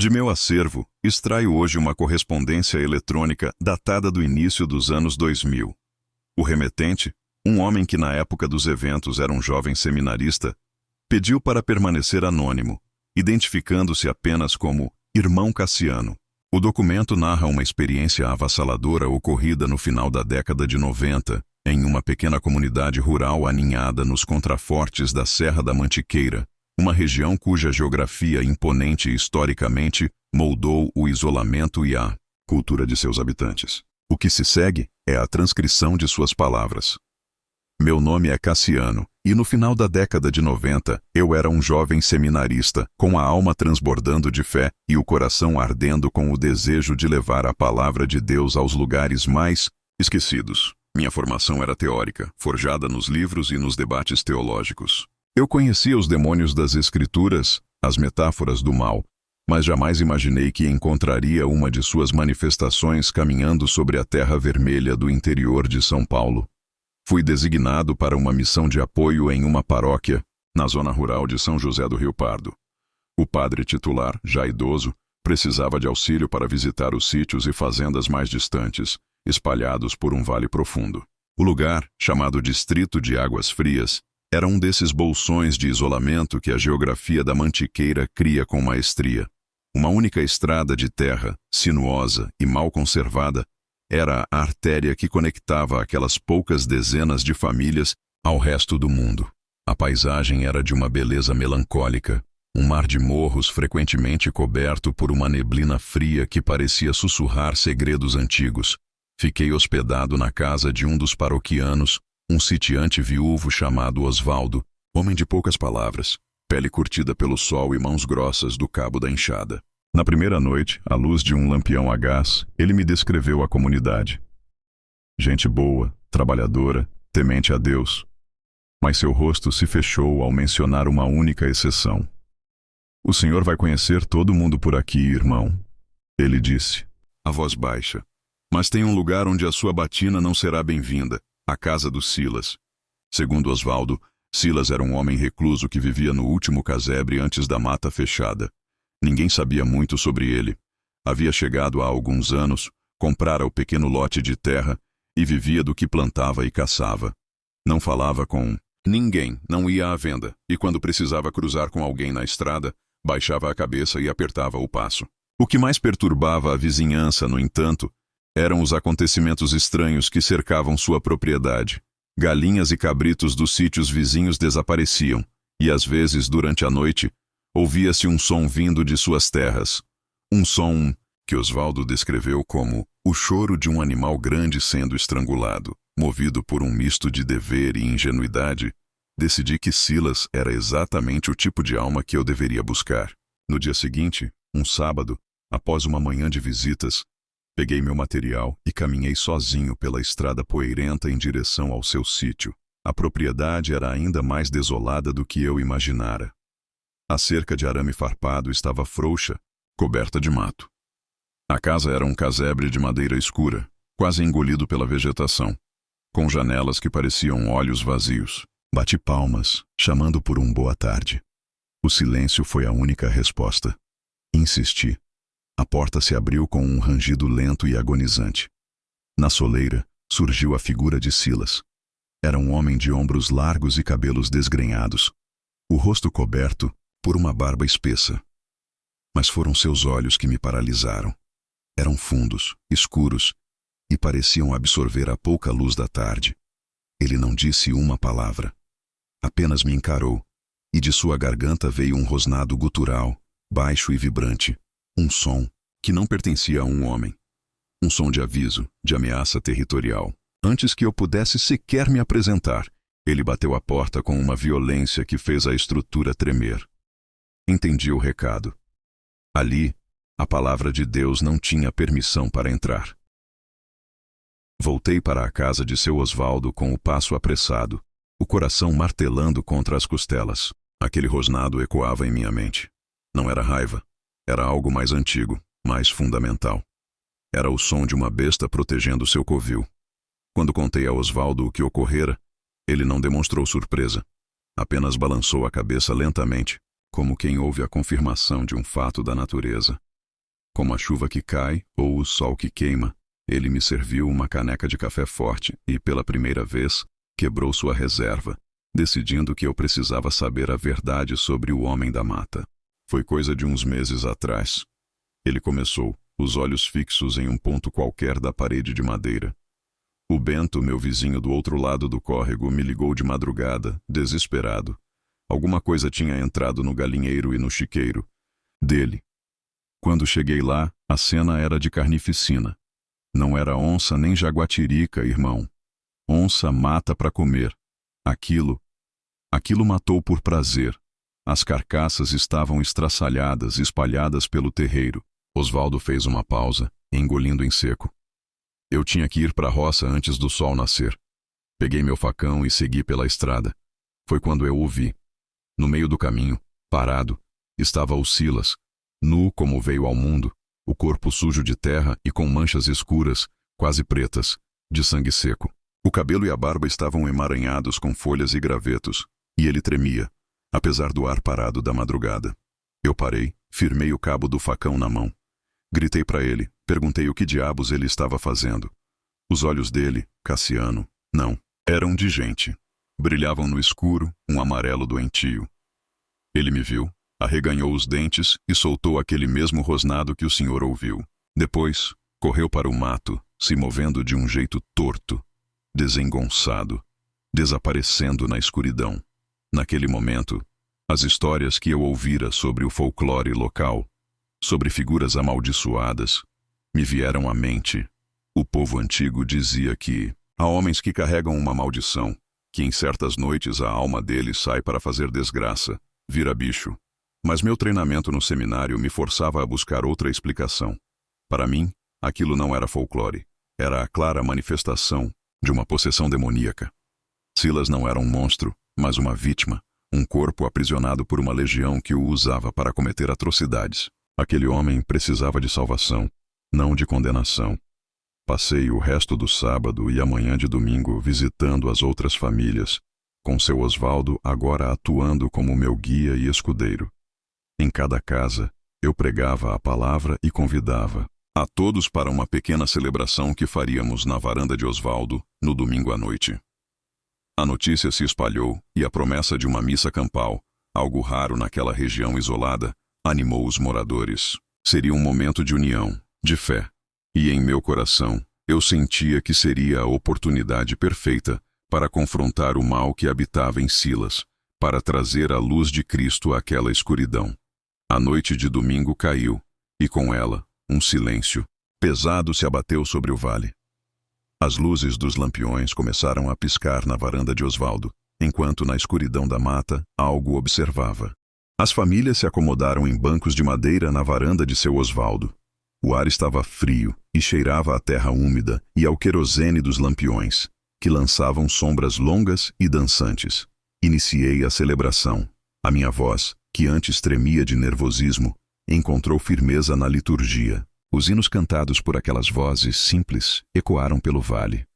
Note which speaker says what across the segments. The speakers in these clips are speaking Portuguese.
Speaker 1: De meu acervo, extraio hoje uma correspondência eletrônica datada do início dos anos 2000. O remetente, um homem que na época dos eventos era um jovem seminarista, pediu para permanecer anônimo, identificando-se apenas como Irmão Cassiano. O documento narra uma experiência avassaladora ocorrida no final da década de 90, em uma pequena comunidade rural aninhada nos contrafortes da Serra da Mantiqueira, uma região cuja geografia imponente historicamente moldou o isolamento e a cultura de seus habitantes. O que se segue é a transcrição de suas palavras. Meu nome é Cassiano, e no final da década de 90, eu era um jovem seminarista, com a alma transbordando de fé e o coração ardendo com o desejo de levar a palavra de Deus aos lugares mais esquecidos. Minha formação era teórica, forjada nos livros e nos debates teológicos. Eu conhecia os demônios das Escrituras, as metáforas do mal, mas jamais imaginei que encontraria uma de suas manifestações caminhando sobre a terra vermelha do interior de São Paulo. Fui designado para uma missão de apoio em uma paróquia, na zona rural de São José do Rio Pardo. O padre titular, já idoso, precisava de auxílio para visitar os sítios e fazendas mais distantes, espalhados por um vale profundo. O lugar, chamado Distrito de Águas Frias, era um desses bolsões de isolamento que a geografia da Mantiqueira cria com maestria. Uma única estrada de terra, sinuosa e mal conservada, era a artéria que conectava aquelas poucas dezenas de famílias ao resto do mundo. A paisagem era de uma beleza melancólica, um mar de morros frequentemente coberto por uma neblina fria que parecia sussurrar segredos antigos. Fiquei hospedado na casa de um dos paroquianos, um sitiante viúvo chamado Osvaldo, homem de poucas palavras, pele curtida pelo sol e mãos grossas do cabo da enxada. Na primeira noite, à luz de um lampião a gás, ele me descreveu a comunidade. Gente boa, trabalhadora, temente a Deus. Mas seu rosto se fechou ao mencionar uma única exceção. O senhor vai conhecer todo mundo por aqui, irmão, ele disse, a voz baixa. Mas tem um lugar onde a sua batina não será bem-vinda, a casa do Silas. Segundo Osvaldo, Silas era um homem recluso que vivia no último casebre antes da mata fechada. Ninguém sabia muito sobre ele. Havia chegado há alguns anos, comprara o pequeno lote de terra e vivia do que plantava e caçava. Não falava com ninguém, não ia à venda, e quando precisava cruzar com alguém na estrada, baixava a cabeça e apertava o passo. O que mais perturbava a vizinhança, no entanto, eram os acontecimentos estranhos que cercavam sua propriedade. Galinhas e cabritos dos sítios vizinhos desapareciam, e às vezes, durante a noite, ouvia-se um som vindo de suas terras. Um som que Osvaldo descreveu como o choro de um animal grande sendo estrangulado. Movido por um misto de dever e ingenuidade, decidi que Silas era exatamente o tipo de alma que eu deveria buscar. No dia seguinte, um sábado, após uma manhã de visitas, peguei meu material e caminhei sozinho pela estrada poeirenta em direção ao seu sítio. A propriedade era ainda mais desolada do que eu imaginara. A cerca de arame farpado estava frouxa, coberta de mato. A casa era um casebre de madeira escura, quase engolido pela vegetação, com janelas que pareciam olhos vazios. Bati palmas, chamando por um boa tarde. O silêncio foi a única resposta. Insisti. A porta se abriu com um rangido lento e agonizante. Na soleira, surgiu a figura de Silas. Era um homem de ombros largos e cabelos desgrenhados, o rosto coberto por uma barba espessa. Mas foram seus olhos que me paralisaram. Eram fundos, escuros, e pareciam absorver a pouca luz da tarde. Ele não disse uma palavra. Apenas me encarou, e de sua garganta veio um rosnado gutural, baixo e vibrante. Um som que não pertencia a um homem. Um som de aviso, de ameaça territorial. Antes que eu pudesse sequer me apresentar, ele bateu a porta com uma violência que fez a estrutura tremer. Entendi o recado. Ali, a palavra de Deus não tinha permissão para entrar. Voltei para a casa de seu Osvaldo com o passo apressado, o coração martelando contra as costelas. Aquele rosnado ecoava em minha mente. Não era raiva. Era algo mais antigo, mais fundamental. Era o som de uma besta protegendo seu covil. Quando contei a Osvaldo o que ocorrera, ele não demonstrou surpresa. Apenas balançou a cabeça lentamente, como quem ouve a confirmação de um fato da natureza. Como a chuva que cai ou o sol que queima, ele me serviu uma caneca de café forte e, pela primeira vez, quebrou sua reserva, decidindo que eu precisava saber a verdade sobre o homem da mata. Foi coisa de uns meses atrás. Ele começou, os olhos fixos em um ponto qualquer da parede de madeira. O Bento, meu vizinho do outro lado do córrego, me ligou de madrugada, desesperado. Alguma coisa tinha entrado no galinheiro e no chiqueiro dele. Quando cheguei lá, a cena era de carnificina. Não era onça nem jaguatirica, irmão. Onça mata para comer. Aquilo matou por prazer. As carcaças estavam estraçalhadas, espalhadas pelo terreiro. Osvaldo fez uma pausa, engolindo em seco. Eu tinha que ir para a roça antes do sol nascer. Peguei meu facão e segui pela estrada. Foi quando eu o vi. No meio do caminho, parado, estava o Silas, nu como veio ao mundo, o corpo sujo de terra e com manchas escuras, quase pretas, de sangue seco. O cabelo e a barba estavam emaranhados com folhas e gravetos, e ele tremia, apesar do ar parado da madrugada. Eu parei, firmei o cabo do facão na mão. Gritei para ele, perguntei o que diabos ele estava fazendo. Os olhos dele, Cassiano, não, eram de gente. Brilhavam no escuro, um amarelo doentio. Ele me viu, arreganhou os dentes e soltou aquele mesmo rosnado que o senhor ouviu. Depois, correu para o mato, se movendo de um jeito torto, desengonçado, desaparecendo na escuridão. Naquele momento, as histórias que eu ouvira sobre o folclore local, sobre figuras amaldiçoadas, me vieram à mente. O povo antigo dizia que há homens que carregam uma maldição, que em certas noites a alma deles sai para fazer desgraça, vira bicho. Mas meu treinamento no seminário me forçava a buscar outra explicação. Para mim, aquilo não era folclore, era a clara manifestação de uma possessão demoníaca. Silas não era um monstro, mas uma vítima, um corpo aprisionado por uma legião que o usava para cometer atrocidades. Aquele homem precisava de salvação, não de condenação. Passei o resto do sábado e a manhã de domingo visitando as outras famílias, com seu Osvaldo agora atuando como meu guia e escudeiro. Em cada casa, eu pregava a palavra e convidava a todos para uma pequena celebração que faríamos na varanda de Osvaldo, no domingo à noite. A notícia se espalhou e a promessa de uma missa campal, algo raro naquela região isolada, animou os moradores. Seria um momento de união, de fé. E em meu coração, eu sentia que seria a oportunidade perfeita para confrontar o mal que habitava em Silas, para trazer a luz de Cristo àquela escuridão. A noite de domingo caiu, e com ela, um silêncio pesado se abateu sobre o vale. As luzes dos lampiões começaram a piscar na varanda de Osvaldo, enquanto na escuridão da mata algo observava. As famílias se acomodaram em bancos de madeira na varanda de seu Osvaldo. O ar estava frio e cheirava a terra úmida e ao querosene dos lampiões, que lançavam sombras longas e dançantes. Iniciei a celebração. A minha voz, que antes tremia de nervosismo, encontrou firmeza na liturgia. Os hinos cantados por aquelas vozes simples ecoaram pelo vale.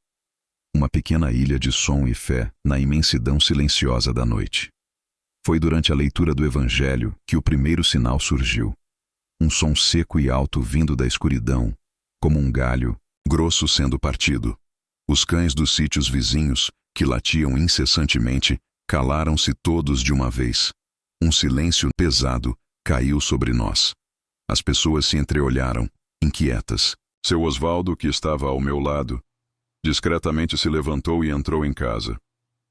Speaker 1: Uma pequena ilha de som e fé na imensidão silenciosa da noite. Foi durante a leitura do Evangelho que o primeiro sinal surgiu. Um som seco e alto vindo da escuridão, como um galho grosso sendo partido. Os cães dos sítios vizinhos, que latiam incessantemente, calaram-se todos de uma vez. Um silêncio pesado caiu sobre nós. As pessoas se entreolharam, inquietas. Seu Osvaldo, que estava ao meu lado, discretamente se levantou e entrou em casa.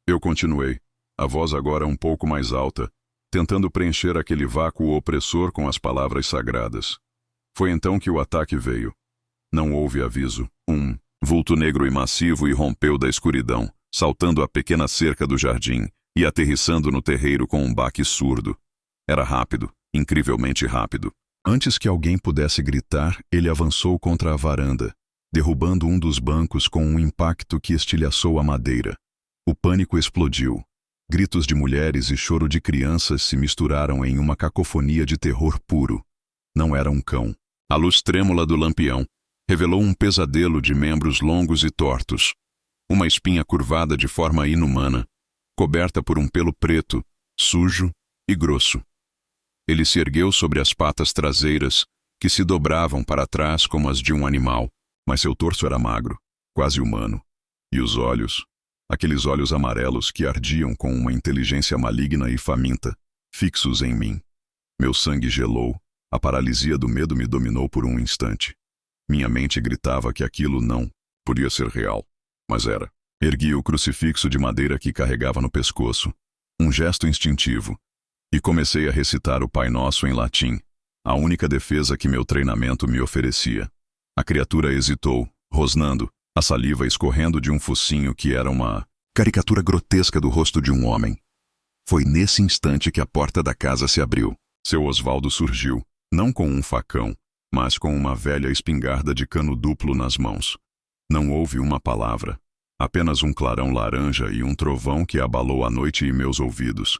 Speaker 1: Eu continuei, a voz agora um pouco mais alta, tentando preencher aquele vácuo opressor com as palavras sagradas. Foi então que o ataque veio. Não houve aviso. Um vulto negro e massivo irrompeu da escuridão, saltando a pequena cerca do jardim e aterrissando no terreiro com um baque surdo. Era rápido, incrivelmente rápido. Antes que alguém pudesse gritar, ele avançou contra a varanda, derrubando um dos bancos com um impacto que estilhaçou a madeira. O pânico explodiu. Gritos de mulheres e choro de crianças se misturaram em uma cacofonia de terror puro. Não era um cão. A luz trêmula do lampião revelou um pesadelo de membros longos e tortos. Uma espinha curvada de forma inumana, coberta por um pelo preto, sujo e grosso. Ele se ergueu sobre as patas traseiras, que se dobravam para trás como as de um animal, mas seu torso era magro, quase humano. E os olhos, aqueles olhos amarelos que ardiam com uma inteligência maligna e faminta, fixos em mim. Meu sangue gelou, a paralisia do medo me dominou por um instante. Minha mente gritava que aquilo não podia ser real, mas era. Ergui o crucifixo de madeira que carregava no pescoço, um gesto instintivo, e comecei a recitar o Pai Nosso em latim, a única defesa que meu treinamento me oferecia. A criatura hesitou, rosnando, a saliva escorrendo de um focinho que era uma caricatura grotesca do rosto de um homem. Foi nesse instante que a porta da casa se abriu. Seu Osvaldo surgiu, não com um facão, mas com uma velha espingarda de cano duplo nas mãos. Não houve uma palavra, apenas um clarão laranja e um trovão que abalou a noite e meus ouvidos.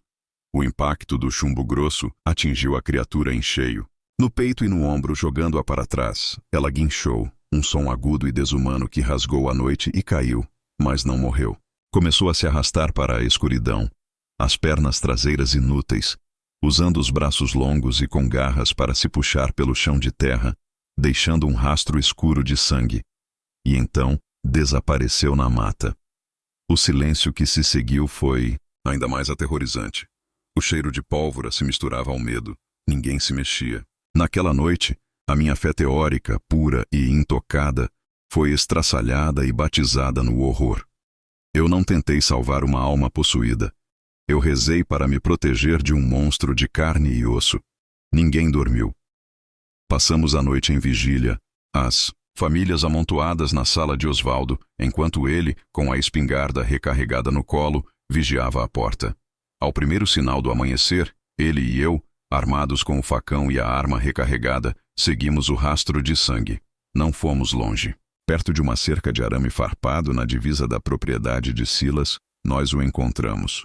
Speaker 1: O impacto do chumbo grosso atingiu a criatura em cheio. No peito e no ombro, jogando-a para trás, ela guinchou, um som agudo e desumano que rasgou a noite e caiu, mas não morreu. Começou a se arrastar para a escuridão, as pernas traseiras inúteis, usando os braços longos e com garras para se puxar pelo chão de terra, deixando um rastro escuro de sangue. E então, desapareceu na mata. O silêncio que se seguiu foi ainda mais aterrorizante. O cheiro de pólvora se misturava ao medo. Ninguém se mexia. Naquela noite, a minha fé teórica, pura e intocada, foi estraçalhada e batizada no horror. Eu não tentei salvar uma alma possuída. Eu rezei para me proteger de um monstro de carne e osso. Ninguém dormiu. Passamos a noite em vigília, as famílias amontoadas na sala de Osvaldo, enquanto ele, com a espingarda recarregada no colo, vigiava a porta. Ao primeiro sinal do amanhecer, ele e eu, armados com o facão e a arma recarregada, seguimos o rastro de sangue. Não fomos longe. Perto de uma cerca de arame farpado na divisa da propriedade de Silas, nós o encontramos.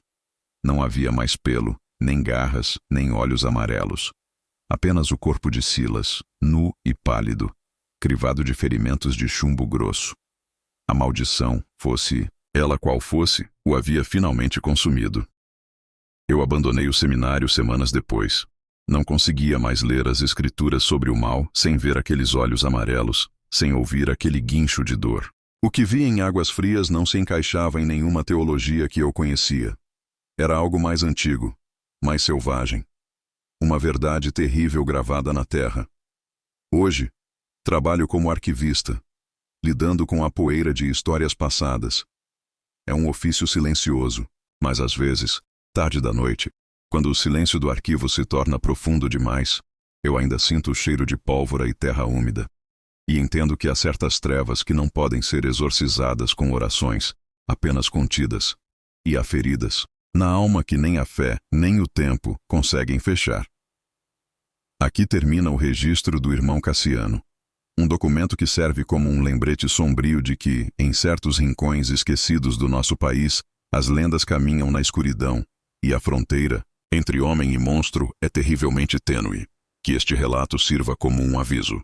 Speaker 1: Não havia mais pelo, nem garras, nem olhos amarelos. Apenas o corpo de Silas, nu e pálido, crivado de ferimentos de chumbo grosso. A maldição, fosse ela qual fosse, o havia finalmente consumido. Eu abandonei o seminário semanas depois. Não conseguia mais ler as escrituras sobre o mal sem ver aqueles olhos amarelos, sem ouvir aquele guincho de dor. O que vi em Águas Frias não se encaixava em nenhuma teologia que eu conhecia. Era algo mais antigo, mais selvagem. Uma verdade terrível gravada na terra. Hoje, trabalho como arquivista, lidando com a poeira de histórias passadas. É um ofício silencioso, mas às vezes, tarde da noite, quando o silêncio do arquivo se torna profundo demais, eu ainda sinto o cheiro de pólvora e terra úmida. E entendo que há certas trevas que não podem ser exorcizadas com orações, apenas contidas. E há feridas na alma que nem a fé, nem o tempo conseguem fechar. Aqui termina o registro do irmão Cassiano. Um documento que serve como um lembrete sombrio de que, em certos rincões esquecidos do nosso país, as lendas caminham na escuridão, e a fronteira entre homem e monstro é terrivelmente tênue. Que este relato sirva como um aviso.